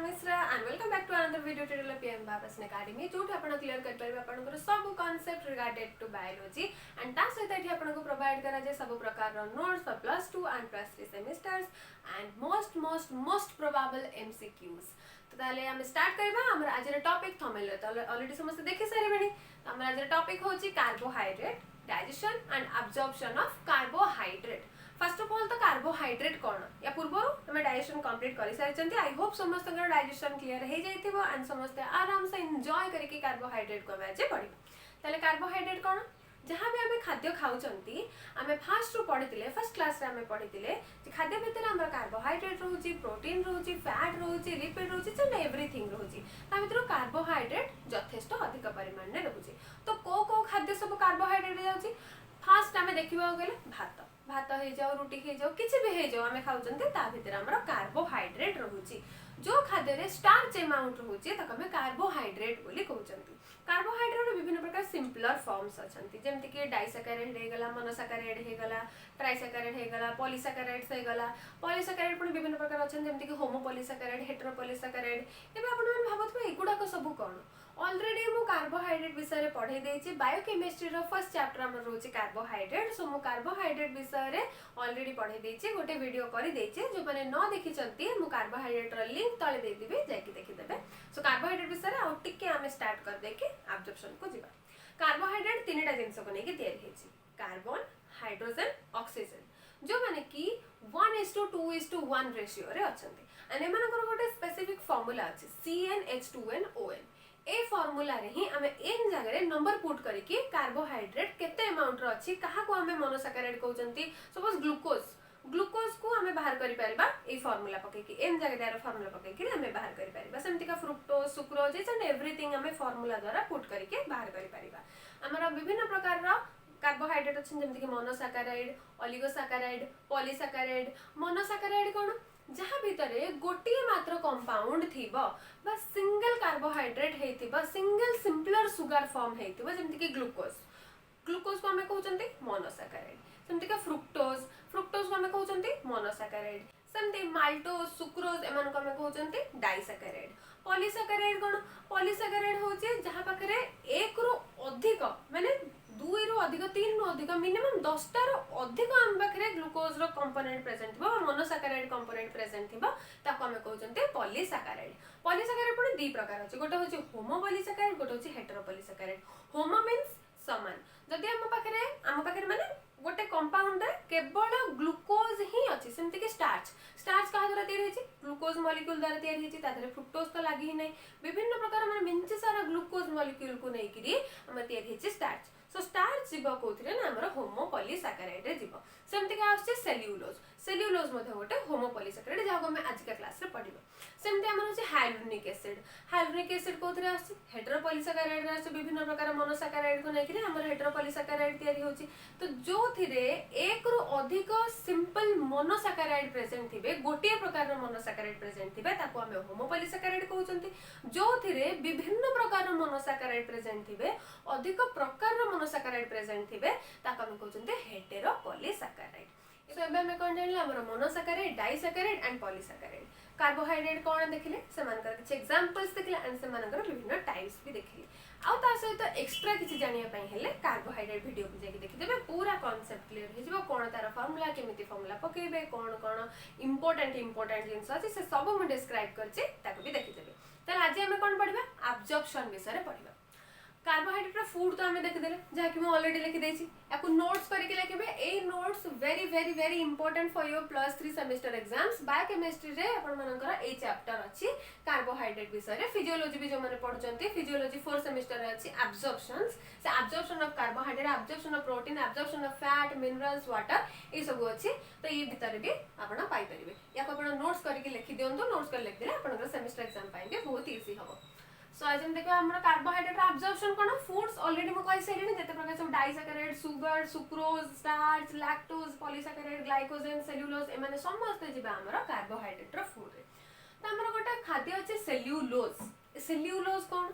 Mishra and welcome back to another video tutorial PM बाबासन academy जो आपण क्लियर कर परबे आपनकर सब concept regarded to biology and ता सहित एठी आपनको प्रोवाइड करा जे सब प्रकार रो notes for +2 and +3 semesters and most probable MCQs. तो ताले हम स्टार्ट करबा हमर आज रे टॉपिक थंबनेल तो ऑलरेडी समस्त देखि सारे बणी। हमर आज रे टॉपिक होची carbohydrate digestion and absorption of carbohydrate. First of all तो कार्बोहाइड्रेट कौन या पूर्व तुम डाइजेशन कंप्लीट कर सारी। आई होप समस्त डाइजेशन क्लियर हो जाइथिबो एंड समस्त आराम से एंजॉय करके कार्बोहाइड्रेट को आज पढ़िबा। ताले कार्बोहाइड्रेट कौन जहाँ भी आम खाद्य खाऊँगी आम फास्ट रू पढ़ी फर्स्ट क्लास रे आम पढ़ी खाद्य भितर आम कार्बोहाइड्रेट रोचे प्रोटीन रोचे फैट रोचे लिपिड रोचे एवरीथिंग रोचे भर कार्बोहाइड्रेट यथेष्ट अधिक परिमाण में रोचे। तो को खाद्य सब कार्बोहाइड्रेट जाऊँगी फास्ट आम देखा गले भात भात हो जाओ रुटी हो जाओ किसी भी हो जाओ आम खाऊँ ता भीतर आमर कार्बोहाइड्रेट रोचे। जो खाद्य स्टार्च एमाउंट रोचे आम कार्बोहाइड्रेट बोली कहते। कार्बोहाइड्रेट विभिन्न प्रकार सिंपलर फॉर्म्स अच्छा जमती कि डाइसैकेराइड होगला मोनोसैकेराइड होगला ट्राइसैकेराइड होगला पॉलीसैकेराइड्स होगला। पॉलीसैकेराइड पुणी विभिन्न प्रकार अच्छा जमती कि होमोपॉलीसैकेराइड हेटेरोपॉलीसैकेराइड। एबे आपण भाबुथबे एगुडा सब कौन ऑलरेडी मु कार्बोहाइड्रेट विषय पढ़े देछि बायोकेमिस्ट्री रो फर्स्ट चैप्टर हमर रोचे कार्बोहाइड्रेट। सो मु कार्बोहाइड्रेट विषय रे ऑलरेडी पढ़े देछि गोटे वीडियो करि देछि जो माने न देखि चंती मु कार्बोहाइड्रेट रो लिंक तळे दे दिबे जाकि देखि देबे। सो कार्बोहाइड्रेट विषय रे आ टिके हम स्टार्ट कर दे के एब्जॉर्प्शन को जिबा। कार्बोहाइड्रेट तीनटा जिंस को नेकी तैयार हेछि कार्बन हाइड्रोजन ऑक्सीजन जो माने कि 1:2:1 रेशियो रे अछंती एंड एमानकर गोटे स्पेसिफिक फार्मूला अछि CnH2nOn। ए फार्मूला रे ही आमे एन जगह नंबर पुट करके कार्बोहाइड्रेट केते अमाउंट रो अछि कहा को आमे मोनोसैकेराइड कहउचंती सपोज ग्लूकोज को आमे बाहर करि परबा ए फार्मूला पके कि एन जगह रे फार्मूला पके कि आमे बाहर करि परबा। सेमति का फ्रुक्टोज सुक्रोज एंड एवरीथिंग आमे फार्मूला द्वारा पुट करके बाहर करि परबा। हमरा विभिन्न प्रकार रो कार्बोहाइड्रेट अछि जमति कि मोनोसैकेराइड ओलिगोसैकेराइड पॉलीसैकेराइड। मोनोसैकेराइड कोन जहाँ भितरे गोटे मात्र कंपाउंड थिबो बा सिंगल कार्बोहाइड्रेट हेतिबा सिंगल सिंपलर सुगर फॉर्म हेतिबा जमति कि ग्लूकोज को हमें कहउचंती मोनोसैकेराइड। सेमति का फ्रुक्टोज को हमें कहउचंती मोनोसैकेराइड। सेमति माल्टोज सुक्रोज एमान को हमें कहउचंती डाइसैकेराइड। पॉलीसैकेराइड कोन पॉलीसैकेराइड होचे जहाँ पाखरे एक रो अधिक माने 2 रो अधिक 3 रो अधिक मिनिमम 10 टा रो अधिक हम पाखरे ग्लूकोज रो कंपोनेंट प्रेजेंट थिबो मोनोसैकेराइड कंपोनेंट प्रेजेंट थिबो ताको हम कहउचंती पॉलीसैकेराइड। पॉलीसैकेराइड पुणी दी प्रकार अछि गोटे होची होमोपॉलीसैकेराइड गोटे होची हेटेरोपॉलीसैकेराइड। होमो मींस समान जदि हम पाखरे माने गोटे कंपाउंड रे केवल ग्लूकोज ही अछि सेमति कि स्टार्च कहा द्वारा तैयार हेछि ग्लूकोज मॉलिक्यूल द्वारा तैयार हेछि ता धरे फ्रुक्टोज तो लागि ही नै विभिन्न प्रकार माने मिंचे सारा ग्लूकोज मॉलिक्यूल को नै करी हम तैयार हेछि स्टार्च। सो स्टार्च जीव कोथरे ना हमर होमोपॉलीसैकेराइड रे जीव। सेमति का आछे सेल्युलोज मध्ये गोटे होमोपॉलीसैकेराइड जाको हम आज का क्लास रे पढिबो। सेमति हमर होचे हाइलुरोनिक एसिड कोथरे आछे हेटेरोपॉलीसैकेराइड रे आछे विभिन्न प्रकार मोनोसैकेराइड को नै करी हमर हेटेरोपॉलीसैकेराइड तैयारी होची। तो जो थिरे एक रो अधिक सिंपल मोनोसैकेराइड प्रेजेंट थिबे गोटे प्रकार रो मोनोसैकेराइड प्रेजेंट थिबे ताको हम होमोपॉलीसैकेराइड कहउचंती। जो थिरे विभिन्न प्रकार रो मोनोसैकेराइड प्रेजेंट थिबे अधिक प्रकार रो मोनोसैकेराइड प्रेजेंट थिबे ताको हम कहउचंती हेटेरोपॉलीसैकेराइड। सो एबे हम कोन जानले हमर monosaccharide disaccharide and polysaccharide. Carbohydrate कोन देखिले सेमानकर किछ एग्जांपल्स देखिले एंड सेमानकर विभिन्न टाइप्स भी देखिले आउ ता सहित एक्स्ट्रा किछि जानिया पई हेले कार्बोहाइड्रेट वीडियो को जाके देखि देबे पूरा कांसेप्ट क्लियर हो जिवो कोन तार फार्मूला केमिति फार्मूला पकेबे कोन इंपोर्टेंट जिंस अछि से सब हम डिस्क्राइब करछि ताको भी देखि देबे। त आज हम कोन पढिबा एब्जॉर्प्शन विषय रे पढिबा। कार्बोहाइड्रेट रा फूड तो हमें देखि देले जा कि मैं ऑलरेडी लिखि देछि याकु नोट्स करके लिखबे। ए notes very important for your +3 semester exams. Biochemistry रे आपण मानकर ए चैप्टर अछि कार्बोहाइड्रेट विषय रे। फिजियोलॉजी भी जो माने पढुचंती फिजियोलॉजी 4 सेमेस्टर रे अछि एब्जॉर्प्शंस से absorption of carbohydrate absorption of protein absorption of fat minerals water ए सब अछि। तो ये भीतर भी आपण पाई परिबे याकु आपण नोट्स करके लिखि दियंतो नोट्स कर लिख देले आपण सेमेस्टर एग्जाम पाई भी बहुत इजी हबो। सो आज हम देखा हमरा कार्बोहाइड्रेट एब्जॉर्प्शन कोन फूड्स ऑलरेडी म कहि सैलिनी जते प्रकार सब disaccharide sugar sucrose starch lactose polysaccharide glycogen cellulose ए माने समस्त जिबा हमरा कार्बोहाइड्रेट रो फूड रे। त हमरा गोटे खाद्य अछि सेल्युलोज कोन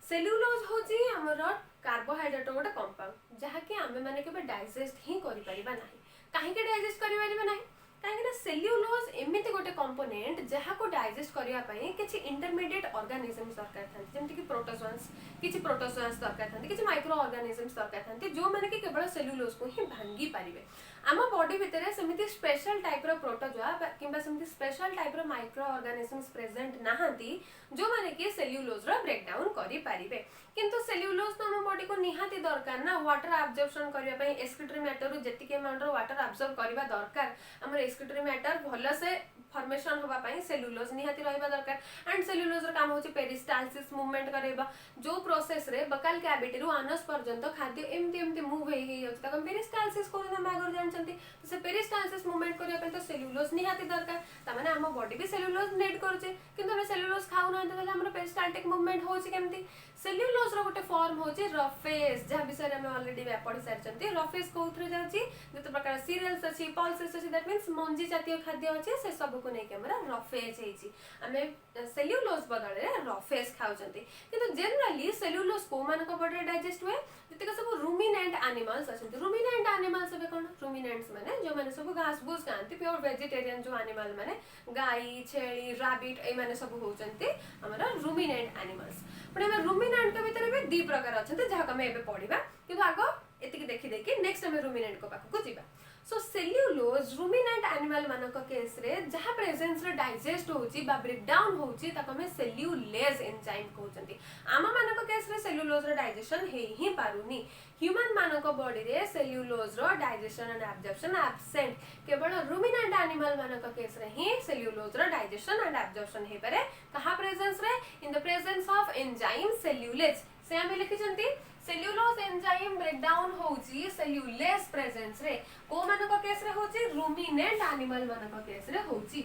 सेल्युलोज होची हमरा कार्बोहाइड्रेट गोटे कंपाउंड जहा कि आमे माने केबे डाइजेस्ट ही करि परिबा नाही। काहे के डाइजेस्ट करि परिबा नाही कहीं सेल्युलोज एमती गोटे कंपोनेंट जहाँ को डाइजेस्ट करने किसी इंटरमीडिएट ऑर्गेनिजम्स दरकार था जमती कि प्रोटोजोआंस किसी प्रोटोजोआंस दरकार था किसी माइक्रो ऑर्गेनिजम्स दरकार था जो मैंने कि केवल सेल्युलोज को ही भांगी पारे आम बॉडी भितर सेमती स्पेशल टाइप रो प्रोटोजोआ किंबा सेमती स्पेशल टाइप रो माइक्रो ऑर्गेनिजम्स प्रेजेंट नाहांती जो माने कि सेल्युलोज रो ब्रेकडाउन करि पारिबे किंतु सेल्युलोज तो आम बॉडी को निहाती दरकार ना वाटर एब्जॉर्प्शन करबा पई एक्सक्रीटरी मैटर रो जतिके अमाउंट रो वाटर एब्जॉर्ब करबा दरकार हमर एक्सक्रीटरी मैटर भलो से फॉर्मेशन होबा पई सेल्युलोज निहाती रहबा दरकार एंड सेल्युलोज रो काम होची पेरिस्टालसिस मूवमेंट करेबा जो प्रोसेस रे बकाल कैविटी रो अनस पर्यंत खाद्य एमती एमती मूव हे होची तक पेरिस्टालसिस कोन हम आगर जानचंती तो से पेरिस्टालसिस मूवमेंट करिया पई तो सेल्युलोज निहाती दरकार त माने हम बॉडी भी सेल्युलोज नीड करचे किंतु हम सेल्युलोज खाउ ना तले हमर पेरिस्टाल्टिक मूवमेंट होची केमती सेल्युलोज रो गोटे फॉर्म होची रफेज जहा विषय हम ऑलरेडी पढ़ी सारचंती रफेज कोथरे जाउची जते प्रकार सीरियल्स अछि पल्सेस अछि दैट मींस मंजी जातीय खाद्य अछि से सब को नै के हमरा रफेज हेची हमें सेल्युलोज बदले रफेज खाउचंती किंतु जनरली सेल्युलोज को मानको बॉडी डाइजेस्ट हुए जते सब रुमिनेंट एनिमल्स अछि रुमिनेंट एनिमल्स बे कोन रुमिनेंट्स माने जो माने सब घास फूस खांती प्योर वेजिटेरियन जो एनिमल माने गाई छेली रैबिट ए माने सब होचंती हमरा रुमिनेंट एनिमल्स पण हम रुमिनेंट के भीतर भी दी प्रकार अछंती जहा हम एबे पढिबा किंतु आगो एतिकी देखि देखि नेक्स्ट हम रुमिनेंट को पाखु को जिबा सो सेल्युलोज रुमिनेंट एनिमल मानक केस रे जहा प्रेजेंस रे डाइजेस्ट होची बा ब्रेक डाउन होची ताको हम सेल्युलेज एंजाइम कहउचंती आमा मानक केस रे सेल्युलोज रे डाइजेशन हे ही पारुनी ह्यूमन मानक बॉडी रे सेल्युलोज रो डाइजेशन एंड एब्जॉर्प्शन एब्सेंट केवल रुमिनेंट एनिमल मानक केस रे ही सेल्युलोज रो डाइजेशन एंड एब्जॉर्प्शन हे पारे कहा प्रेजेंस रे in the presence of enzyme cellulase से हम लिखिचंती सेल्युलोज एंजाइम ब्रेकडाउन होची सेल्युलेज प्रेजेंस रे को मानक केस रे होची रुमिनेंट एनिमल मानक केस रे होची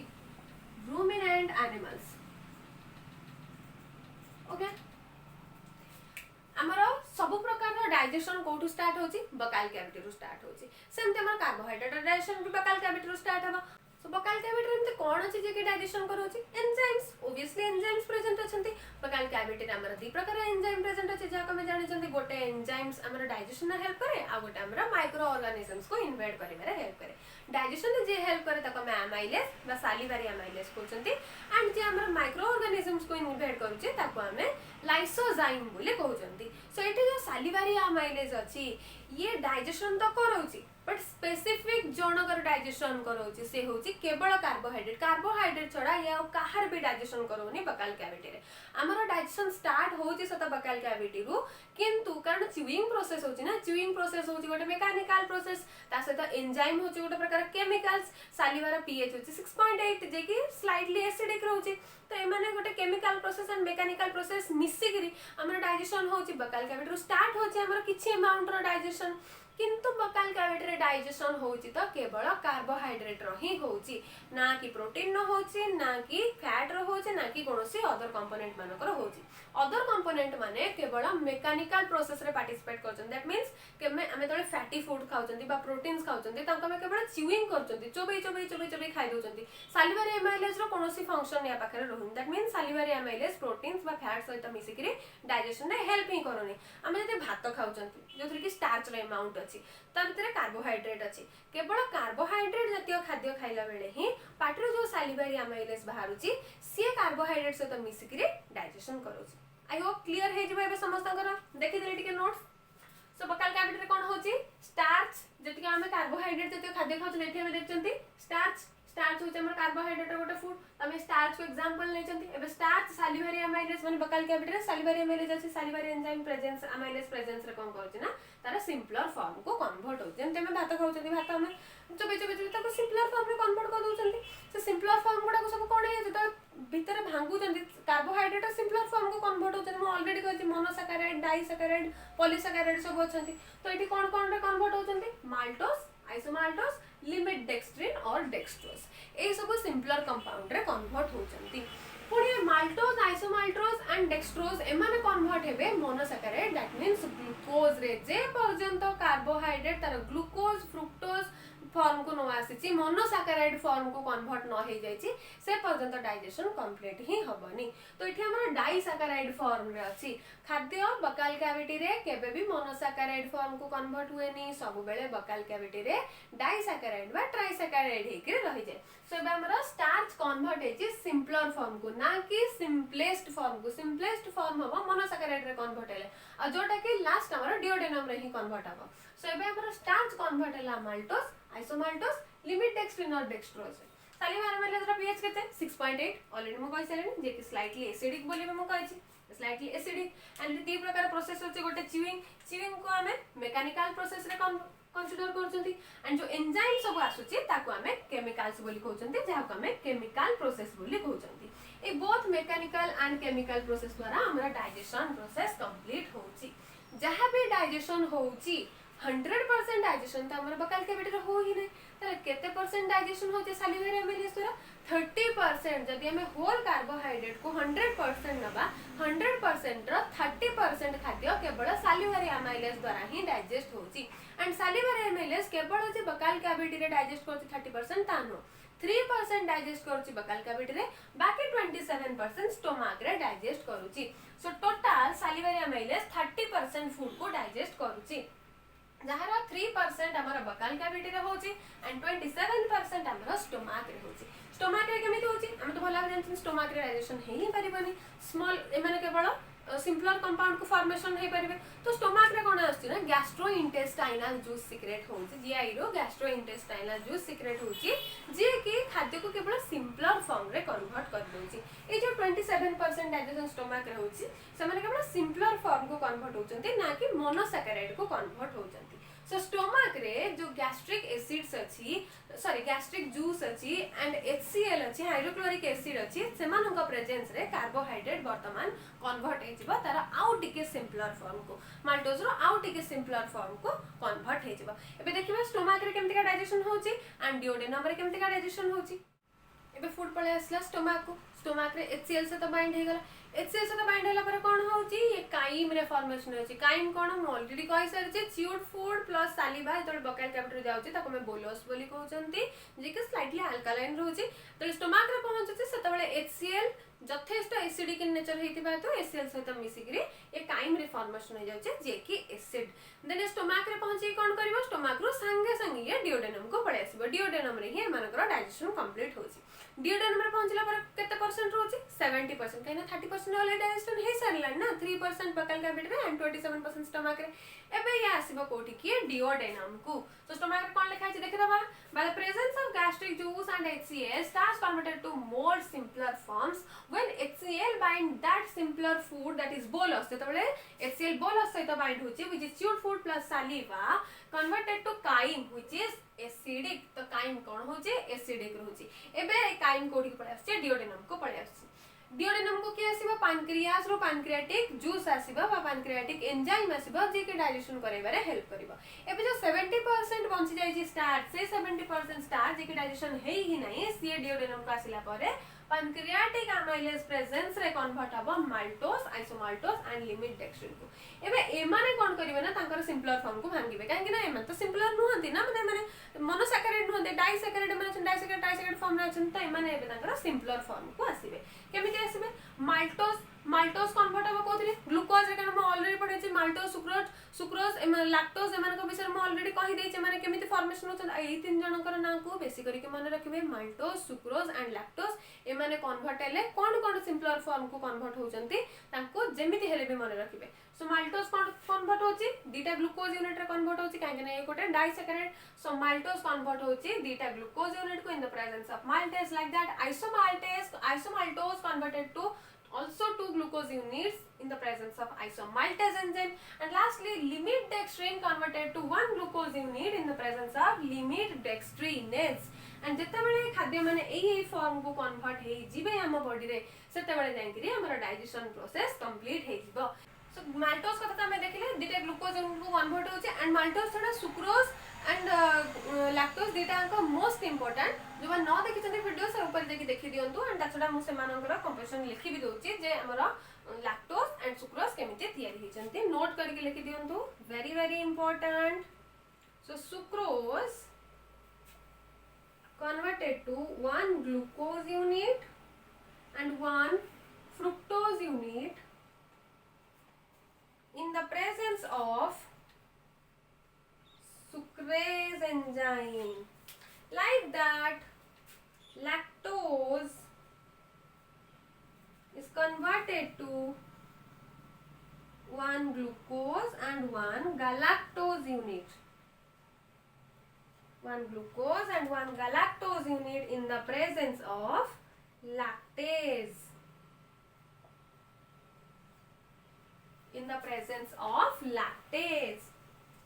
रुमिनेंट एनिमल्स ओके हमरो सब प्रकार डाइजेशन कोठू स्टार्ट होची बकाल कैविटी रो स्टार्ट होची सेमते हमर कार्बोहाइड्रेट डाइजेशन भी बकाल कैविटी रो स्टार्ट हबा सो बकाल कैविटी रे कोन अछि जे के डाइजेशन करोची एंजाइम्स ऑब्वियसली एंजाइम्स प्रेजेंट अछंती बकाल कैविटी रे हमर दी प्रकार एंजाइम प्रेजेंट अछि जा हम जानि छंती गोटे एंजाइम्स हमर डाइजेशन रे हेल्प करे आ गोटे हमर माइक्रो ऑर्गेनिजम्स को इन्वेड करिवे रे हेल्प करे डाइजेशन रे जे हेल्प करे तको मैं एमाइलेज बा सालिवारी एमाइलेज कहउचंती एंड जे हमर माइक्रो ऑर्गेनिजम्स को इन्वेड करूची ताको हमें लाइसोजाइम बोले कहउचंती सो एठी जो सालिवारी एमाइलेज अछि ये डाइजेशन तो करउची बट स्पेसिफिक जनकर डाइजेशन करउची से होची केवल कार्बोहाइड्रेट छड़ा या काहार भी डाइजेशन करउनी बकाल कैविटी रे हमर डाइजेशन स्टार्ट होची सता बकाल कैविटी रु किंतु कारण च्यूइंग प्रोसेस होची ना च्यूइंग प्रोसेस होची गोटे मेकानिकल प्रोसेस ता सहित एंजाइम होची गोटे प्रकार केमिकल्स सालिवार पीएच होची 6.8 जे कि स्लाइटली एसिडिक रहउची तो ए माने गोटे chemical process and mechanical process मिसी करी हमर डाइजेशन होची बकाल कैविटी रु स्टार्ट होची हमर किछि अमाउंट रो डाइजेशन किंतु बकाल कैविटी रे डाइजेशन होची तो केवल कार्बोहाइड्रेट रो ही होची ना कि प्रोटीन नो होची ना कि फैट रो होची ना कि कोनोसी अदर कंपोनेंट मानकर होची अदर कंपोनेंट माने केवल मेकानिकल प्रोसेस रे पार्टिसिपेट करछन दैट मींस के हमें तळे फैटी फूड खाउचंती बा प्रोटीन्स खाउचंती तांको में केवल च्यूइंग करछंती चोबई खाइ दोचंती सालिवारी एमाइलेज रो कोनोसी फंक्शन या पाखरे रहउन दैट मींस सालिवारी एमाइलेज प्रोटीन्स बा फैट सहित मिसी करी डाइजेशन रे हेल्प ही करनी हमें जते भात खाउचंती जोथि कि स्टार्च रो अमाउंट अछि ता भीतर कार्बोहाइड्रेट अछि केवल कार्बोहाइड्रेट जातीय खाद्य खाइला बेले ही पाटरो जो सालिवारी एमाइलेज बाहरुची सी कार्बोहाइड्रेट सहित मिसी करी डाइजेशन करूची आई होप क्लियर हे जिबा एबे समस्त कर देखि देले टिके नोट्स सो बकाल कैविटी रे कोन होची स्टार्च जति कि हमें कार्बोहाइड्रेट जातीय खाद्य खाउछ लेठी हमें देखचंती स्टार्च होची हमर कार्बोहाइड्रेट गोटे फूड तमे स्टार्च को एग्जांपल लेचंती एबे स्टार्च सालिवारी एमाइलेज माने बकाल कैविटी रे सालिवारी एमाइलेज अछि सालिवारी एंजाइम प्रेजेंस एमाइलेज प्रेजेंस रे कोन करछि ना तारा सिंपलर फॉर्म को कन्वर्ट हो जेम तमे भात खाउछंती भात हमें चोबे ताको सिंपलर फॉर्म रे कन्वर्ट कर दोचंती से सिंपलर फॉर्म गुडा को सब कोन हे जता भीतर भांगुचंती कार्बोहाइड्रेट सिंपलर फॉर्म को कन्वर्ट होचंती म ऑलरेडी कहछि मोनोसैकेराइड डाइसैकेराइड पॉलीसैकेराइड सब अछंती तो एठी कोन रे कन्वर्ट होचंती माल्टोज आइसोमाल्टोज लिमिट डेक्स्ट्रिन और डेक्सट्रोज ए सब सिंपलर कंपाउंड रे कन्वर्ट होचंती पुणी माल्टोज आइसोमाल्टोज एंड डेक्सट्रोज एमाने कन्वर्ट हेबे मोनोसैकेराइड दैट मींस ग्लूकोज रे जे पर्यंत कार्बोहाइड्रेट तार ग्लूकोज फ्रुक्टोज फॉर्म को न आसी मोनोसैकेराइड फॉर्म को कन्वर्ट न हो जाइए से पर्यंत डाइजेशन कंप्लीट ही हबनी। तो ये आम डाइसैकेराइड फॉर्म रे अच्छी खाद्य बकाल कैविटी रे केबे भी मोनोसैकेराइड फॉर्म को कन्वर्ट हुएनी सब बेले बकाल कैविटी रे डाइसैकेराइड बा ट्राइसैकेराइड हेकि रहि जाय। सो एबे हमर स्टार्च कन्वर्ट हेछि सिंपलर फॉर्म को ना कि सिंपलेस्ट फॉर्म को। सिंपलेस्ट फॉर्म हबो मोनोसैकेराइड रे कन्वर्ट हेले आ जोटा कि लास्ट हमर डिओडेनम रे ही कन्वर्ट हबो। सो एबे हमर स्टार्च कन्वर्ट हैला माल्टोस आइसोमाल्टोस लिमिट डेक्स्ट्रिन और डेक्सट्रोज। सालिवार एमाइलेज रा पीएच केते 6.8 ऑलरेडी मो कहि सालेनी जे कि स्लाइटली एसिडिक बोली मो कहिछि स्लाइटली एसिडिक एंड दी प्रकार प्रोसेस होचे गोटे च्यूइंग को हमें मेकानिकल प्रोसेस रे कंसीडर करछंती एंड जो एंजाइम सब आसुची ताको हमें केमिकल्स बोली कहउछंती जाहा को हमें केमिकल प्रोसेस बोली कहउछंती। ए both mechanical and chemical process द्वारा हमरा डाइजेशन प्रोसेस कंप्लीट होउची। जहाँ भी डाइजेशन होउची 100% डाइजेशन तो हमर बकाल कैविटी रे हो ही नै त केते परसेंट डाइजेशन होचे सालिवार एमाइलेज द्वारा 30%। जदि हमें होल कार्बोहाइड्रेट को 100% नबा 100% रो 30% खाद्य केवल सालिवार एमाइलेज द्वारा ही डाइजेस्ट होची एंड सालिवार एमाइलेज केवल जे बकाल कैविटी रे डाइजेस्ट करची 30% तानो 3% डाइजेस्ट करूची बकाल कैविटी रे बाकी 27% स्टोमक रे डाइजेस्ट करूची। सो टोटल सालिवार एमाइलेज 30% फूड को डाइजेस्ट करूची जहार 3% हमर बकाल कैविटी रे होची एंड 27% हमर स्टोमक रे होची। स्टोमक रे केमिति होची हम तो भला जानछन स्टोमक रे डाइजेशन हे ही परिबनी स्मॉल एमाने केवल सिंपलर कंपाउंड को फॉर्मेशन हे परिबे। तो स्टोमक रे कोन आछी ना गैस्ट्रोइंटेस्टाइनल जूस सीक्रेट होची जीआई रो गैस्ट्रोइंटेस्टाइनल जूस सीक्रेट होची जे कि खाद्य को केवल सिंपलर फॉर्म रे कन्वर्ट कर दोची। ए जो 27% डाइजेशन स्टोमक रे होची से माने केवल सिंपलर फॉर्म को कन्वर्ट होचंती ना कि मोनोसैकेराइड को कन्वर्ट होचंती। सो स्टोमक रे जो गैस्ट्रिक एसिड्स अछि सॉरी गैस्ट्रिक जूस अछि एंड HCl अछि हाइड्रोक्लोरिक एसिड अछि सेमानक प्रेजेंस रे कार्बोहाइड्रेट वर्तमान कन्वर्ट हेजिबो तार आउ टिके सिंपलर फॉर्म को माल्टोज रो आउ टिके सिंपलर फॉर्म को कन्वर्ट हेजिबो। एबे देखिबा स्टोमक रे केमति का डाइजेशन होची एंड डिओडेनम रे केमति का डाइजेशन होची। एबे फूड पळे आसला स्टोमक रे HCl से तो बाइंड हे गला HCl से तो बाइंड होला पर कोन होची ये काइम रे फॉर्मेशन होची। काइम कोन हम ऑलरेडी कहि सरछि च्यूड फूड प्लस सालिवा तो बकाल कैविटी जाउची ताको में बोलोस बोली कहउचंती जे कि स्लाइटली अल्कालाइन रहउची। तो स्टोमक रे पहुंचुची सेतबेले HCl जथेष्ट एसिडिक इन नेचर हेतिबा तो HCl सहित मिसिकरी ए काइम रे फॉर्मेशन हो जाउची जे कि एसिड देन स्टोमक रे पहुंची कोन करबो स्टोमक रो संगे संगे ये डिओडेनम को पळे आसीबो। डिओडेनम रे ही मानकर डाइजेशन कंप्लीट होची। डिओडेनम रे पहुंचला पर केते परसेंट होची 70% कहना 30% ऑलरेडी डाइजेशन हे सरला ना 3% बकाल कैविटी रे एंड 27% स्टोमक रे। एबे ये आसीबो कोठी की डिओडेनम को। तो स्टोमक रे कोन लिखा छै देखि दबा by the presence of gastric juice and HCl starch converted to more simpler forms when HCl bind that simpler food that is bolus सेतबेले HCl bolus सहित बाइंड होची which is chewed food plus saliva converted to chyme which is acidic। तो chyme कोन होची acidic रहउची। एबे chyme कोठी के पळे आछे duodenum को पळे आछे। डिओडेनम को के आसीबा पैनक्रियास रो पैनक्रियाटिक जूस आसीबा बा पैनक्रियाटिक एंजाइम आसीबा जे के डाइजेशन करैबारे हेल्प करबा। एबे जो 70% बंची जाई छी स्टार्च से 70% स्टार्च जे के डाइजेशन हेई ही नाही सी डिओडेनम को आसिला परे पैनक्रियाटिक एमाइलेज प्रेजेंस रे कन्वर्ट हबो माल्टोस आइसोमाल्टोस एंड लिमिट डेक्स्ट्रिन को। एबे एमाने कोन करिवे ना तांकर सिंपलर फॉर्म को भांगिबे काहे कि ना एमान तो सिंपलर नुहंती ना माने मोनोसैकेराइड नुहंते डाइसैकेराइड माने डाइसैकेराइड ट्राइसैकेराइड फॉर्म रे अछन त एमाने एबे तांकर सिंपलर फॉर्म को आसीबे। केमिति आसीबे माल्टोस कन्वर्ट हबो कोथले ग्लूकोज रे हम ऑलरेडी पढे छी माल्टोस सुक्रोज एमान लैक्टोज एमान को विषय में ऑलरेडी कहि देइ छी माने केमिति फॉर्मेशन होछन एई तीन जनकर नाम को बेसी करी के मन रखिबे माल्टोस सुक्रोज एंड लैक्टोज एमाने कन्वर्ट हेले कोन सिंपलर फॉर्म को कन्वर्ट होचंती तांको जेमिति हेले भी मन रखिबे। सो माल्टोस कन्वर्ट होची दीटा ग्लूकोज यूनिट रे कन्वर्ट होची काहे कि ना ए कोटे डाइसैकेराइड। सो माल्टोस कन्वर्ट होची दीटा ग्लूकोज यूनिट को in the presence of maltase like that isomaltose converted to also 2 glucose units in the presence of isomaltase enzyme and lastly limit dextrin converted to 1 glucose unit in the presence of limit dextrinase and जेतेबेले खाद्य माने एई form को convert हे जिबे हम body रे सेतेबेले जाइकरी हमर digestion process complete हे जिवो। सो maltose कथा हमें देखिले दीटा ग्लूकोज यूनिट को कन्वर्ट होचे एंड माल्टोस थोड़ा सुक्रोज एंड लैक्टोज दीटा का मोस्ट इंपोर्टेंट जो बा न देखि चंदी वीडियो से ऊपर देखि देखि दियंतु एंड ताछडा मु से मानकर कंपोजिशन लिखि भी दोची जे हमरा लैक्टोज एंड सुक्रोज केमिति तयारी हि चंती नोट करके लिखि दियंतु very important. So sucrose converted to one glucose unit and one fructose unit in the presence of sucrase enzyme. Like that, lactose is converted to one glucose and one galactose unit. One glucose and one galactose unit in the presence of lactase. In the presence of lactase.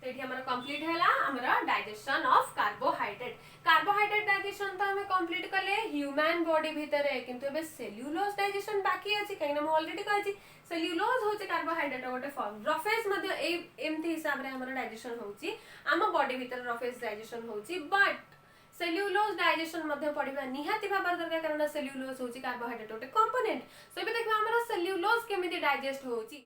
तो ये हमारा complete है हमारा digestion of carbohydrate. Carbohydrate digestion तो हमें complete कले human body भीतर है, किंतु एबे सेल्युलोज डाइजेशन बाकी अछि काहे ना ऑलरेडी कहछि सेल्युलोज होचे कार्बोहाइड्रेट गोटे फॉर्म. रफेज मध्ये एमथि हिसाब रे हमारा डाइजेशन होछि आम बॉडी भीतर रफेज डाइजेशन होछि. बट सेल्युलोज डाइजेशन मध्ये पढ़िबा निहाती भाबर दरकार कारण सेल्युलोज होछि कार्बोहाइड्रेट गोटे कंपोनेंट. सो एबे देखबा हमारा सेल्युलोज केमिति डाइजेस्ट होछि.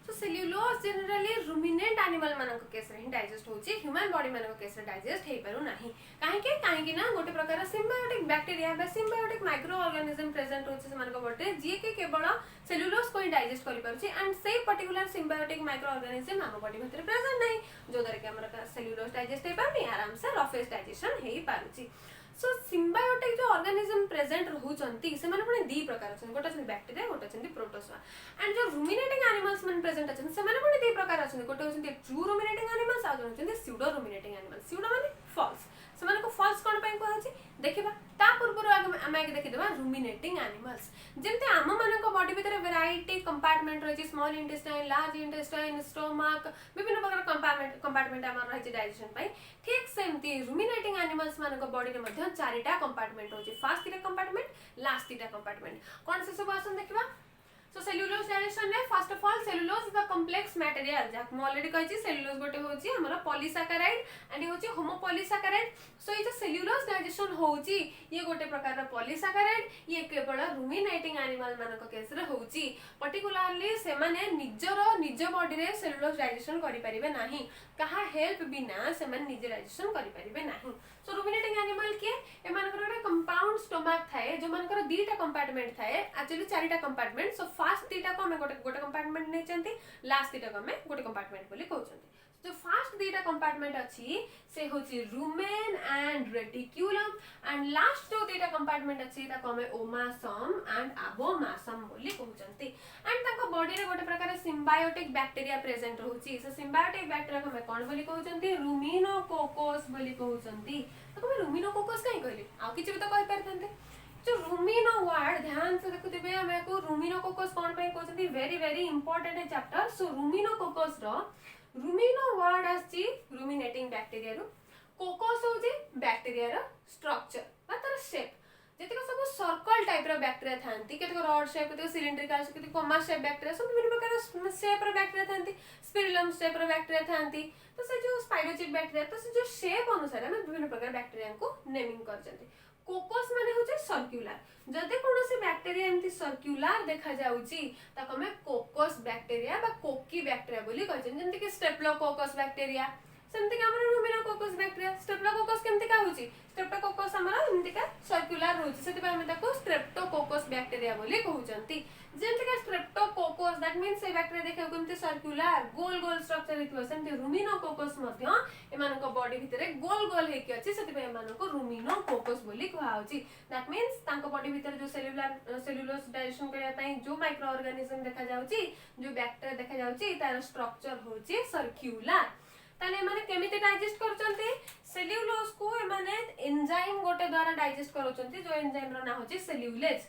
So cellulose generally ruminant animal मानक केस रे डाइजेस्ट होची, ह्यूमन बॉडी मानक केस रे डाइजेस्ट हे पारु नाही. काहे कि ना गोटे प्रकार सिम्बायोटिक बैक्टीरिया बा सिम्बायोटिक माइक्रो ऑर्गेनिज्म प्रेजेंट होची से मानक बॉडी जे के केवल सेल्युलोज को ही डाइजेस्ट करि पारुची एंड से पर्टिकुलर सिम्बायोटिक माइक्रो ऑर्गेनिज्म हम बॉडी भीतर प्रेजेंट नाही, जो दरे के हमरा सेल्युलोज डाइजेस्ट हे पारनी आराम से रफेज डाइजेशन हे पारुची. सो सिम्बायोटिक जो ऑर्गेनिज्म प्रेजेंट रहउचंती से माने पुणे दी प्रकार अछन, गोटे अछन बैक्टीरिया गोटे अछन प्रोटोजोआ. एंड जो रुमिनेटिंग एनिमल्स मन प्रेजेंट अछन से माने पुणे दी प्रकार अछन, गोटे अछन ट्रू रुमिनेटिंग एनिमल्स आ अछन स्यूडो रुमिनेटिंग एनिमल्स. स्यूडो माने फॉल्स, से माने को फॉल्स कोन पय कहछि देखिबा. ता पूर्व हम आगे देखि देबा रुमिनेटिंग एनिमल्स. जेमते आम मानक बॉडी भीतर वैरायटी कंपार्टमेंट रहिछि, small intestine, large intestine, stomach, विभिन्न प्रकार कंपार्टमेंट हमर रहिछि डाइजेशन पय. ठीक सेमती रुमिनेटिंग एनिमल्स मानक बॉडी रे मध्ये चारिटा कंपार्टमेंट होछि. फर्स्ट तीटा कंपार्टमेंट, लास्ट तीटा कंपार्टमेंट. कोन से सब आसन देखिबा. सो सेल्युलोज डाइजेशन में first of all cellulose is the complex material जाक म ऑलरेडी कहछि सेल्युलोज गोटे होछि हमरा पॉलीसैकेराइड एंड ये होछि होमोपॉलीसैकेराइड. सो ये जो सेल्युलोज डाइजेशन होछि ये गोटे प्रकार र पॉलीसैकेराइड, ये केवल रुमिनेटिंग एनिमल मानक केस रे होछि. पर्टिकुलरली से माने निज बॉडी रे सेल्युलोज डाइजेशन करि परिबे नाही, कहा हेल्प बिना से माने निज डाइजेशन करि परिबे नाही. सो रुमिनेटिंग एनिमल के ए मानकर गोटे कंपाउंड स्टोमक थाए जो मानकर दीटा कंपार्टमेंट थाए, एक्चुअली चारिटा कंपार्टमेंट. सो फर्स्ट तीटा को हमें गोटे कंपार्टमेंट नै चंती, लास्ट तीटा को हमें गोटे कंपार्टमेंट बोली कहउचंती. जो फर्स्ट दीटा कंपार्टमेंट अछि से होछि rumen and reticulum and last जो दीटा कंपार्टमेंट अछि ता को हमें ओमासम एंड एबोमासम बोली कहउचंती. एंड ताको बॉडी रे गोटे प्रकार सिम्बायोटिक बैक्टीरिया प्रेजेंट रहउची. सो सिम्बायोटिक बैक्टीरिया को हमें कोन बोली कहउचंती रुमिनोकोकस बोली कहउचंती. तो हमें रुमिनोकोकस काई कहली आ किछि भी तो कहि परथंते. जो रुमिनो वर्ड ध्यान से देखुथिबे हमें को रुमिनोकोकस कोन पे कहउचंती, वेरी वेरी इंपोर्टेंट है चैप्टर. सो रुमिनोकोकस रो रुमिनो वर्ड आछि रुमिनेटिंग बैक्टीरिया रो, कोकोस होजे बैक्टीरिया रो स्ट्रक्चर बा तार शेप. जेतिको सब सर्कल टाइप रो बैक्टीरिया थांती, केतको रॉड शेप, केतको सिलिंड्रिकल शेप, केतको कोमा शेप बैक्टीरिया, सब विभिन्न प्रकार शेप रो बैक्टीरिया थांती. स्पिरुलम शेप रो बैक्टीरिया थांती. तो से जो स्पाइरोचिट बैक्टीरिया तो से जो शेप अनुसार हम विभिन्न प्रकार बैक्टीरिया को नेमिंग करचंती. कोकोस माने होचे सर्कुलर. जदि कोनोसी बैक्टीरिया एमती सर्कुलर देखा जाउची ताको हमें कोकोस बैक्टीरिया बा कोकी बैक्टीरिया बोली कहछन. जेमति कि स्टेप्लोकोकस बैक्टीरिया, सेमति कि हमर रुमिनोकोकस बैक्टीरिया. स्टेप्लोकोकस केमति का होची, स्टेप्लोकोकस हमर एमति का सर्कुलर होची, सेति हम ताको स्ट्रेप्टोकोकस बैक्टीरिया बोली कहउचंती. जेमति कि स्ट्रेप्टोकोकस दैट मींस से बैक्टीरिया देखा केमति सर्कुलर गोल गोल स्ट्रक्चर हितबो, सेमति रुमिनोकोकस मध्य एमानको बॉडी भितरे गोल गोल हेकि अछि, सेति एमानको रुमिनोकोकस बोली कहउची. दैट मींस तांको बॉडी भितरे जो सेल्युलोज डाइजेशन करया पई जो माइक्रो ऑर्गेनिज्म देखा जाउची, जो बैक्टीरिया देखा जाउची तार स्ट्रक्चर होची सर्कुलर. ताने माने केमिति डाइजेस्ट करचंती, सेल्युलोज को माने एंजाइम गोटे द्वारा डाइजेस्ट करचंती. जो एंजाइम रो ना होची सेल्युलेज.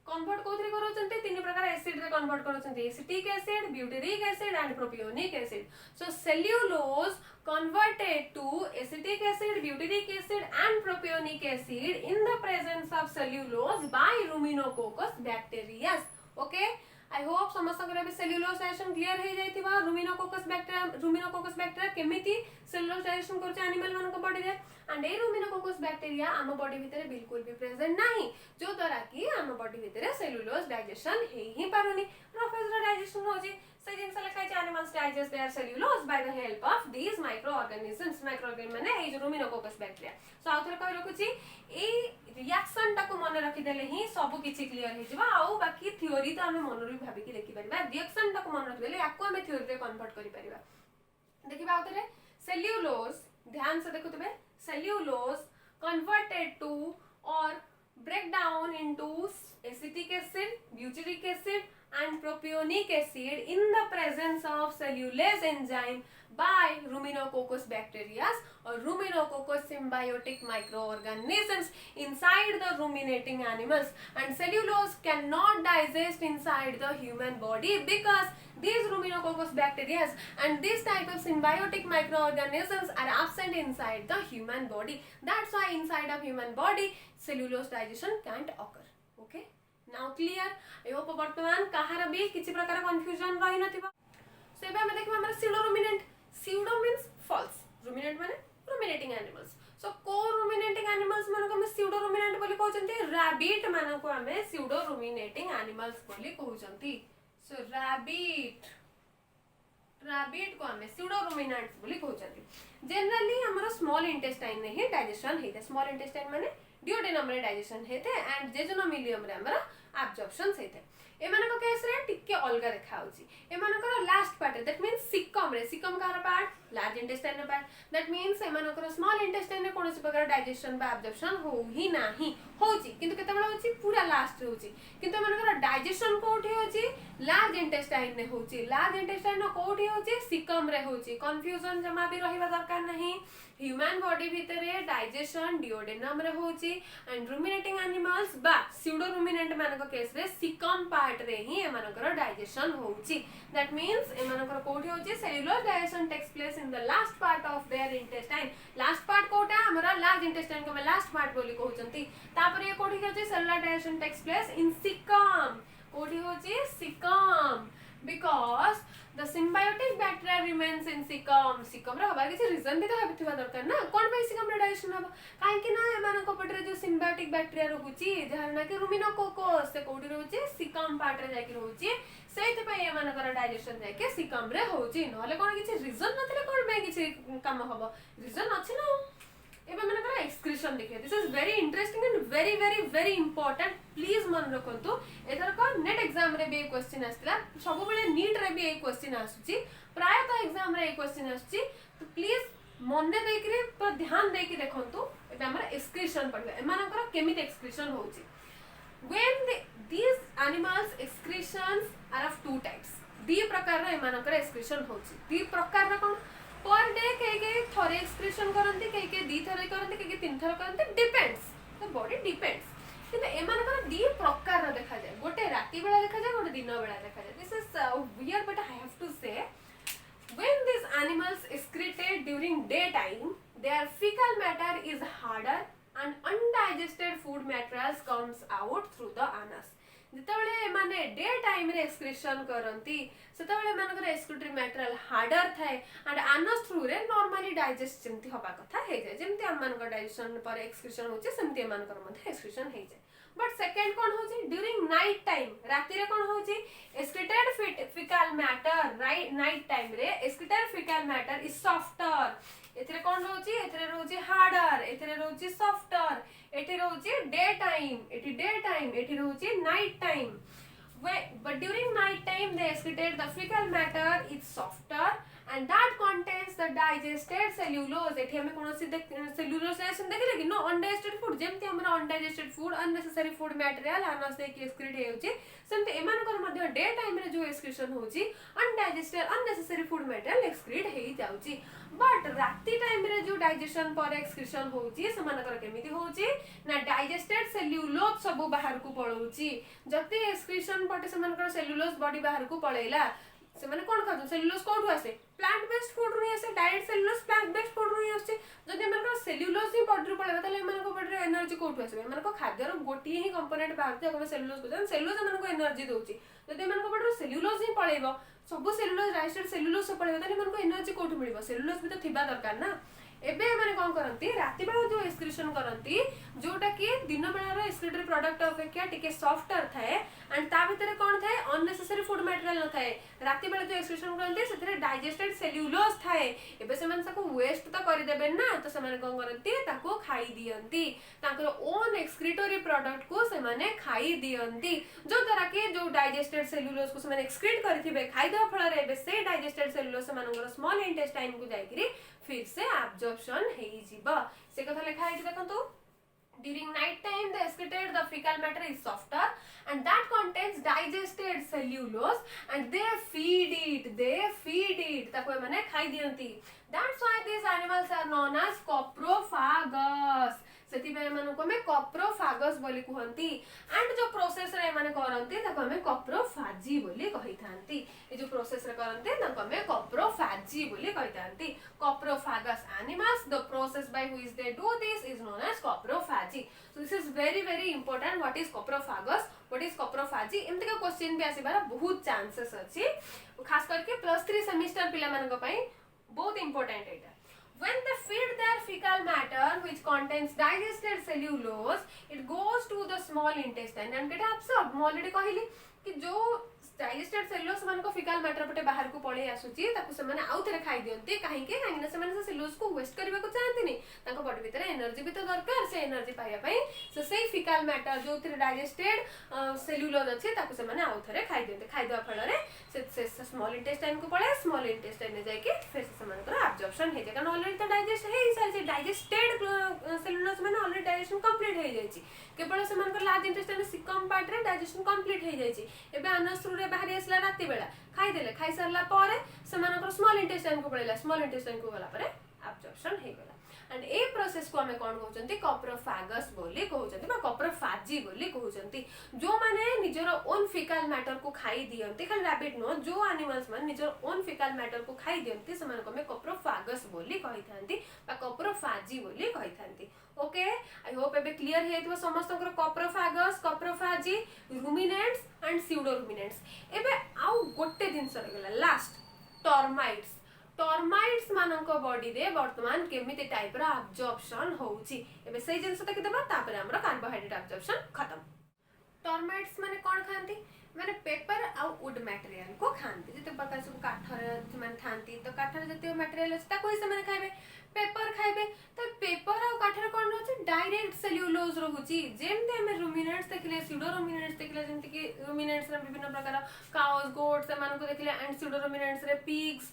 कन्वर्ट कोथरे करचंती, तीन प्रकार एसिड रे कन्वर्ट करचंती, acetic acid, butyric acid and propionic acid. So cellulose converted to acetic acid, butyric acid and propionic acid in the presence of cellulose by ruminococcus bacteria. Okay, I hope समस्त भी cellulose digestion clear हो जाइथिबा. रुमिनोकोकस bacteria केमिति cellulose digestion करछ animal मानक body रे, and A रुमिनोकोकस bacteria आम body भीतर बिल्कुल भी प्रेजेंट नाही, जो द्वारा कि आम बॉडी भीतर सेल्युलोज डाइजेशन हे ही पारुनी. रफेज रो डाइजेशन होजी से जिंस लखाइ animal animals digest their cellulose by the help of these microorganisms. Microorganism माने ए जो Ruminococcus bacteria. So आउथर कहि रखुची ए रिएक्शन टाको मन रखि देले ही सब किछि क्लियर हे जिबा आउ बाकी थ्योरी तो हमें मन रे भाबी कि लिखि परिबा रिएक्शन टाको मन रखि देले याको हमें थ्योरी रे कन्वर्ट करि परिबा देखिबा आउथरे सेल्युलोज ध्यान से देखुतबे cellulose converted to or break down into acetic acid, butyric acid and propionic acid in the presence of cellulase enzyme by Ruminococcus bacteria or Ruminococcus symbiotic microorganisms inside the ruminating animals, and cellulose cannot digest inside the human body because these Ruminococcus bacteria and this type of symbiotic microorganisms are absent inside the human body. That's why inside of human body cellulose digestion can't occur. Okay, now clear? I hope वर्तमान कहार भी किसी प्रकार confusion रही नथिबा. So एबे हम देखिबा हमर pseudo ruminant. Pseudo means false, ruminant माने ruminating animals. So co-ruminating animals मानको हम pseudo ruminant बोली कहउचंती, rabbit मानको हम pseudo ruminating animals बोली कहउचंती. So rabbit को हम pseudo ruminants बोली कहउचंती. Generally हमर small intestine में ही digestion हेते. Small intestine माने duodenum रे digestion हेते and jejunum रे हमर absorption हेते. एमानक केस रे टिके अलगा देखा होची. एमानकर last part that means caecum रे सिकम कार पार्ट लार्ज इंटेस्टाइन रे पार्ट दैट मींस एमानकर स्मॉल इंटेस्टाइन रे कोनोसी प्रकार डाइजेशन बा एब्जॉर्प्शन हो ही नाही होची किंतु केते बेला होची पूरा लास्ट रे होची किंतु एमानकर डाइजेशन कोठी होची लार्ज इंटेस्टाइन रे होची लार्ज इंटेस्टाइन रो कोठी होची सिकम रे होची कंफ्यूजन जमा भी रहिबा दरकार नाही ह्यूमन बॉडी भितरे डाइजेशन डिओडेनम रे होची एंड रुमिनेटिंग एनिमल्स बा स्यूडो रुमिनेंट मानक केस रे सिकम पार्ट रे ही एमानकर डाइजेशन होची दैट मींस एमानकर कोठी होची cellular digestion takes place in the last part of their intestine last part कोटा हमरा लार्ज इंटेस्टाइन को में लास्ट पार्ट बोली कहउचंती तापर ये कोठी होची cellular digestion takes place in caecum कोठी होची Sikkim because the symbiotic bacteria remains in cecum cecum रे हबा किछि रीजन भी तो हबिथिबा दरकार ना कोन पे cecum रे डाइजेशन हबा काहे कि ना एमान को पटरे जो symbiotic bacteria रहउची जहार ना कि Ruminococcus से कोठी रहउची cecum पार्ट रे जाकी रहउची सेति पे एमान कर डाइजेशन जाके cecum रे होउची नहले कोन किछि रीजन नथिले कोन पे किछि काम हबो रीजन अछि ना एबे मन कर एक्सक्रीशन देखिए this is very interesting and very important please मन रखंतु एथर को नेट एग्जाम रे भी क्वेश्चन आस्तिला सब बेले नीट रे भी एक क्वेश्चन आसुची प्राय तो एग्जाम रे एक क्वेश्चन आसुची तो प्लीज मन दे देखि पर ध्यान दे के देखंतु एबे हमरा एक्सक्रीशन पड़बे एमान कर केमित एक्सक्रीशन होउची when these animals excretions are of two types दी प्रकार रे एमान कर एक्सक्रीशन होउची दी प्रकार रे कोन पर डे के थरे एक्सक्रीशन करंती के दी थरे करंती के तीन थरे करंती डिपेंड्स द बॉडी डिपेंड्स किंतु एमान कर दी प्रकार रे देखा जाय गोटे राती बेला देखा जाय गोटे दिन बेला देखा जाय this is weird but I have to say when these animals excreted during daytime their fecal matter is harder and undigested food materials comes out through the anus जितबले माने डे टाइम रे एक्सक्रीशन करंती सेतबले मानकर excretory material harder थाए and anus through रे normally digest जेमती होबा कथा हे जाय जेमती हम मानकर डाइजेशन पर एक्सक्रीशन होचे सेमती मानकर मध्ये एक्सक्रीशन हे जाय बट सेकंड कोन होची ड्यूरिंग नाइट टाइम राती रे कोन होची excreted faecal matter right night time रे excreted faecal matter is softer एथरे कोन होची एथरे रोची हार्डर एथरे रोची सॉफ्टर एठी रोची डे टाइम एठी रोची night time but during night time they excreted the fecal matter is softer and that contains the digested cellulose एठी हमें कोनोसी cellulose डाइजेशन देखले कि नो undigested food जेमति हमरा undigested food unnecessary food material Anas दे कि excrete हेउची सेमति एमानकर मध्ये डे टाइम रे जो excretion होउची undigested unnecessary food material excrete हेइ जाउची बट राती टाइम रे जो डाइजेशन पर एक्सक्रीशन होउची समानकर केमिति होउची ना डाइजेस्टेड सेल्युलोज सब बाहर को पळौची जति एक्सक्रीशन पटे समानकर सेल्युलोज बॉडी बाहर को पळैला से माने कोन खाजु सेल्युलोज कोठु आसे प्लांट बेस्ड फूड रे आसे direct cellulose plant based food रे आसे जति मानकर सेल्युलोज ही बॉडी रे पळैबा तले मानको बॉडी रे एनर्जी कोठु आसे मानको खाद्य रो गोटी ही कंपोनेंट बाहर जे सेल्युलोज को सेल्युलोज मानको एनर्जी दोउची जति मानको बॉडी रे सेल्युलोज ही पळैबो सब सेल्युलोज डाइजेस्टेड सेल्युलोज पळैबा तले मानको एनर्जी कोठु मिलिबो सेल्युलोज भी तो थिबा दरकार ना एबे माने कोन करंती राती बेला जो एक्सक्रीशन करंती जोटा कि दिन बेला रो एक्सक्रीटरी प्रोडक्ट अपेक्षा टिके सॉफ्टर थाए एंड ता भीतर कोन थाए अननेसेसरी फूड मैटर मटेरियल न थाए राति बेले जो एक्सक्रीशन करते से डाइजेस्टेड सेल्युलोज थाए एबे से माने वेस्ट तो कर देबे ना तो से माने कोन करती ताको खाई दियंती ताकर ओन एक्सक्रीटरी प्रोडक्ट को से माने खाई दियंती जो द्वारा के जो डाइजेस्टेड सेल्युलोज को से माने एक्सक्रीट करथिबे खाई देबा फल रे एबे से डाइजेस्टेड सेल्युलोज से मानकर स्मॉल इंटेस्टाइन को जाईकरी फिर से एब्जॉर्प्शन हेई जीबो से कथा लिखा है देखंतु during night time the excreted the fecal matter is softer and that contains digested cellulose and they feed it ताको माने खाई दियंती that's why these animals are known as coprophagous सेति पे माने को में coprophagous बोली कहंती एंड जो प्रोसेस रे माने करंती ताको हमें coprophagi बोली कहिथांती ए जो प्रोसेस रे करंती ताको हमें coprophagy बोली कहिथांती coprophagous animals the process by which they do this is known as coprophagy so this is very important what is coprophagous what is coprophagy एमते का क्वेश्चन भी आसीबार बहुत चांसेस अछि खास करके +3 सेमेस्टर पिला मानन को पई बहुत important Etah when they feed their fecal matter which contains digested cellulose it goes to the small intestine and get absorbed मैं ऑलरेडी कहली कि जो डाइजेस्टेड सेल्युलोज मान को फिकल मैटर पटे बाहर को पळे आसुची ताकू से माने आउ थरे खाई दियंती काहे के काहे से माने से सेल्युलोज को वेस्ट करबा को चाहंती नहीं ताको बॉडी भीतर एनर्जी भी तो दरकार से एनर्जी पाया पई सो सेही फिकल मैटर जो थरे डाइजेस्टेड सेल्युलोज अछि ताकू से माने आउ थरे खाई दियंती खाई दवा फल रे से स्मॉल इंटेस्टाइन को पळे स्मॉल इंटेस्टाइन ने जाय के फिर से माने तो एब्जॉर्प्शन हे जे कारण ऑलरेडी तो डाइजेस्ट हे सारी डाइजेस्टेड सेल्युलोज माने ऑलरेडी डाइजेशन कंप्लीट हे जायछि केवल से मानकर लार्ज इंटेस्टाइन सिकम पार्ट रे डाइजेशन कंप्लीट हे जायछि एबे अनस बाहर आसला राति बेला खाई देले खाई सरला पारे से मानकर स्मॉल इंटेस्टाइन को पड़ेला स्मॉल इंटेस्टाइन को गला पारे एब्जॉर्प्शन हे गेला एंड ए प्रोसेस को हमें कोन कहउचंती कॉप्रोफैगस बोली कहउचंती बा कॉप्रोफैजी बोली कहउचंती जो माने निजर ओन फिकल मैटर को खाई दियंती खाली रैबिट नो जो एनिमल्स मन निजर ओन फिकल मैटर को खाई दियंती से मानको में कॉप्रोफैगस बोली कहिथांती बा कॉप्रोफैजी बोली कहिथांती ओके आई होप एबे क्लियर हेतबो समस्त कॉप्रोफैगस कॉप्रोफैजी रुमिनेंट्स एंड स्यूडो रुमिनेंट्स एबे आउ गोटे दिन सर गेला लास्ट टर्माइट्स मानक बॉडी रे वर्तमान केमिति टाइप रा एब्जॉर्प्शन होउची एबे सेही जिंस तक देबा तापर हमरा कार्बोहाइड्रेट एब्जॉर्प्शन खत्म टर्माइट्स माने कोन खांती माने पेपर आ वुड मटेरियल को खांती जते प्रकार सब काठर माने थांती तो काठर जते मटेरियल अछि ता कोइ से माने खाइबे पेपर खाइबे तो पेपर आ काठर कोन रहछि डायरेक्ट सेल्युलोज रहउची जेमते हम रुमिनेंट्स देखले स्यूडो रुमिनेंट्स देखले जेमते कि रुमिनेंट्स रे विभिन्न प्रकार काउस गोट्स ए मानको देखले एंड स्यूडो रुमिनेंट्स रे पिग्स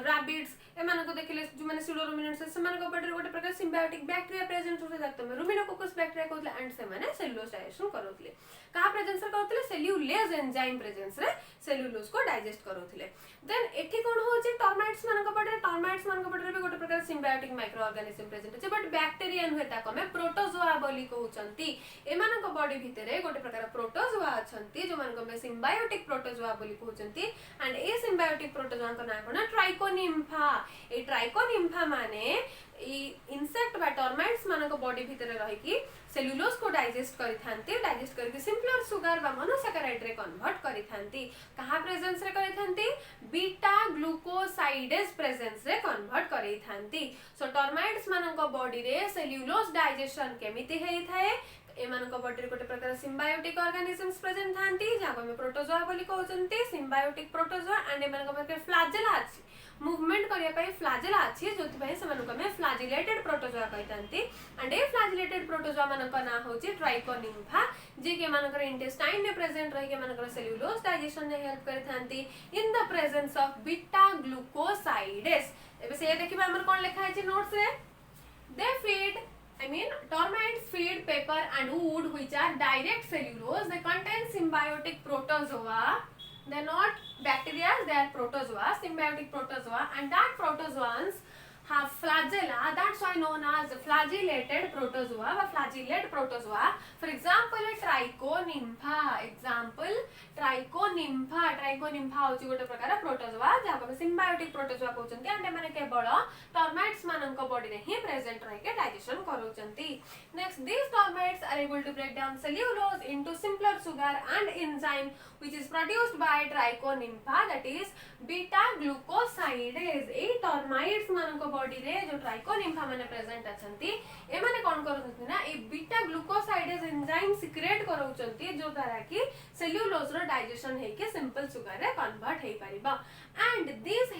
रैबिट्स ए मानको देखले जो माने स्यूडो रुमिनेंट्स से मानको बॉडी रे गोटे प्रकार सिम्बायोटिक बैक्टीरिया प्रेजेंट होते जातो में रुमिनोकोकस बैक्टीरिया कोतले एंड से माने सेल्युलोज डाइजेशन करोतले का प्रेजेंस रे करतले सेल्युलेज एंजाइम प्रेजेंस रे सेल्युलोज को डाइजेस्ट करोतले देन एठी कोन होची टर्माइट्स मानको बॉडी रे गोटे प्रकार सिम्बायोटिक माइक्रो ऑर्गेनिज्म प्रेजेंट अछि बट बैक्टीरियन होता कमे प्रोटोजोआ बोली कहउचंती ए मानको बॉडी भितरे गोटे प्रकार प्रोटोजोआ अछंती जो मानको में सिम्बायोटिक प्रोटोजोआ बोली कहउचंती एंड ए सिम्बायोटिक प्रोटोजोआ को ना कोन ट्राइकोनिम्फा ए ट्राइकोनिम्फा माने ई इंसेक्ट बा टर्माइट्स मानको बॉडी भितरे रही कि सेल्युलोज को डाइजेस्ट करि थांती डाइजेस्ट करके सिंपलर सुगर बा मोनोसैकेराइड रे कन्वर्ट करि थांती कहा प्रेजेंस रे करि थांती बीटा ग्लूकोसाइडेज प्रेजेंस रे कन्वर्ट करि थांती सो टर्माइट्स मानको बॉडी रे सेल्युलोज डाइजेशन केमिति हेई थाए एमानको बॉडी रे गोटे प्रकार सिम्बायोटिक ऑर्गेनिजम्स प्रेजेंट थांती जाको में प्रोटोजोआ बोली कहउचंती सिम्बायोटिक प्रोटोजोआ एंड एमानको पाखे फ्लैजेला अछि मूवमेंट करिया पई फ्लैजेला अछि जोति पई समानको में फ्लैजिलेटेड प्रोटोजोआ कहितांती एंड ए फ्लैजिलेटेड प्रोटोजोआ मानको ना होची ट्राइकोनिम्फा जे के मानकर इंटेस्टाइन में प्रेजेंट रही के मानकर सेल्युलोज डाइजेशन में हेल्प करथांती in the presence of beta glucosidase एबे से देखिबा हमर कोन लिखा है नोट्स रे they feed I mean termites feed paper and wood which are direct cellulose. They contain symbiotic protozoa. They are not bacteria, they are protozoa, symbiotic protozoa, and that protozoans have flagella. That's why known as flagellated protozoa or flagellate protozoa. For example, trichonympha. Example, trichonympha. Trichonympha होची गोटे प्रकार protozoa जाको में symbiotic protozoa कहउचंती and माने केवल termites मानक body रे ही present रही के डाइजेशन करूचंती next these termites are able to break down cellulose into simpler sugar and enzyme which is produced by trichonympha that is beta glucosidase A termites मानक body रे जो ट्राइकोनिम्फा माने present अछंती ए माने कोन करथि ना ए बीटा ग्लूकोसाइडेज एंजाइम सिक्रेट करउचंती जो द्वारा कि सेल्युलोज रो डाइजेशन हे के सिंपल शुगर रे कन्वर्ट हे परिबा and this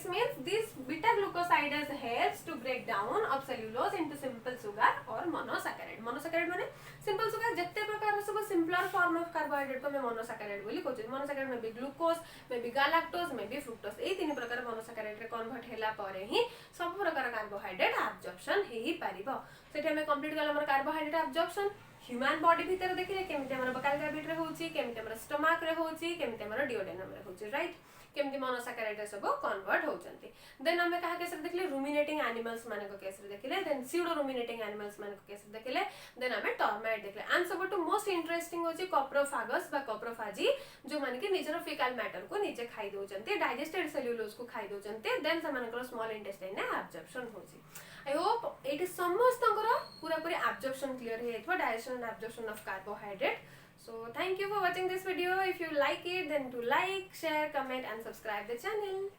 means this beta glucosides helps to break down of cellulose into simple sugar or monosaccharide माने simple sugar जत्ते प्रकार सब simpler form of carbohydrate को मैं monosaccharide बोली कहै monosaccharide में भी glucose में भी galactose में भी fructose ए तीन प्रकार monosaccharide रे कन्वर्ट होला परे ही सब प्रकार कार्बोहाइड्रेट एब्जॉर्प्शन हे परिबो सेठी हमें कंप्लीट गला हमर कार्बोहाइड्रेट एब्जॉर्प्शन ह्यूमन बॉडी भीतर देखिले केमिति हमर बकाल कैविटी रे होची केमिति हमर स्टमक रे होची केमिति हमर डिओडेनम रे होची राइट केमती मोनोसैकेराइड सब कन्वर्ट होचंती देन हमें कहा केस रे देखले रुमिनेटिंग एनिमल्स माने को केस रे देखले देन स्यूडो रुमिनेटिंग एनिमल्स माने को केस रे देखले देन हमें टर्माइट देखले एंड सब टू मोस्ट इंटरेस्टिंग होची कोप्रोफागस बा कोप्रोफाजी जो माने कि निजर फीकल मैटर को नीचे खाई दोचंती डाइजेस्टेड सेल्युलोज को खाई दोचंती देन समानकर स्मॉल इंटेस्टाइन ने एब्जॉर्प्शन होची आई होप इट इज समस्तंकर पूरा पूरी एब्जॉर्प्शन क्लियर हे एथवा digestion and absorption of carbohydrate. So thank you for watching this video. If you like it, then do like, share, comment and subscribe the channel.